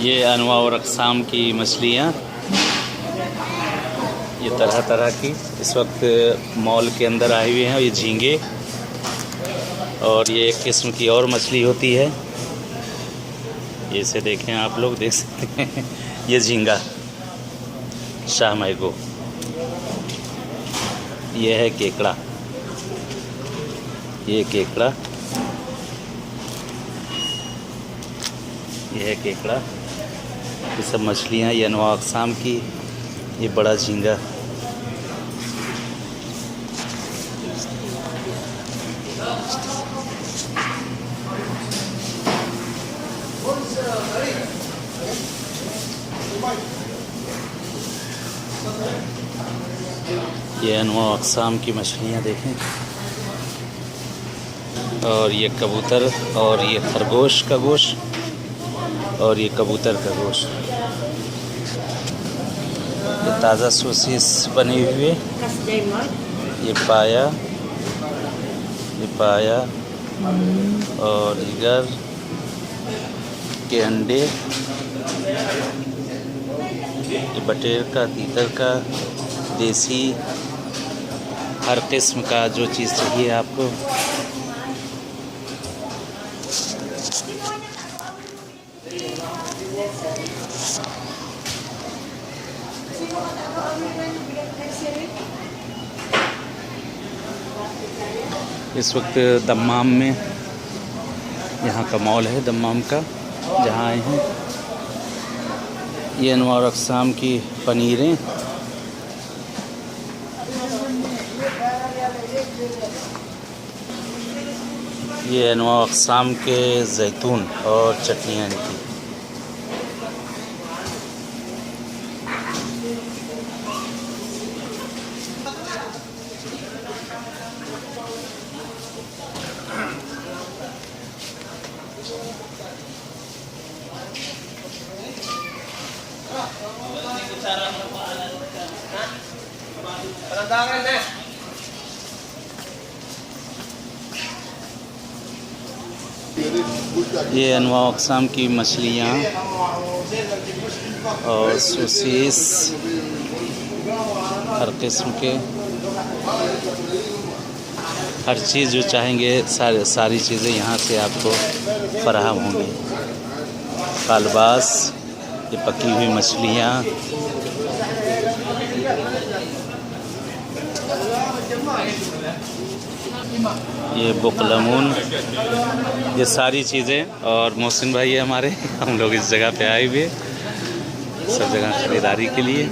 ये अनवा और अक़साम की मछलियाँ, ये तरह तरह की इस वक्त मॉल के अंदर आए हुए हैं। ये झींगे और ये एक किस्म की और मछली होती है, ये इसे देखें, आप लोग देख सकते हैं। ये झींगा शाह मैगो, ये है केकड़ा, ये केकड़ा, ये है केकड़ा। ये सब मछलियाँ, ये अनवा अक़साम की, ये बड़ा झींगा। ये अनवा अक़साम की मछलियाँ देखें। और ये कबूतर, और ये खरगोश का गोश्त, और ये कबूतर का गोश्त। ये ताज़ा सोसिस बने हुए, ये पाया, ये पाया और इगर के अंडे, ये बटेर का, तीतर का, देसी, हर किस्म का जो चीज़ चाहिए आपको। इस वक्त दम्माम में, यहाँ का मॉल है दम्माम का, जहाँ आए हैं। ये अनवा और अक़साम की पनीरें, ये अनवा अक़साम के जैतून और चटनियाँ इनकी। ये अनवा अक़साम की मछलियाँ और सोसेस, हर किस्म के, हर चीज़ जो चाहेंगे सारी चीज़ें यहाँ से आपको फराहम होंगी। कालबास, ये पकी हुई मछलियाँ, ये बुकलमून, ये सारी चीज़ें। और मोहसिन भाई है हमारे, हम लोग इस जगह पे आए हुए सब जगह ख़रीदारी के लिए।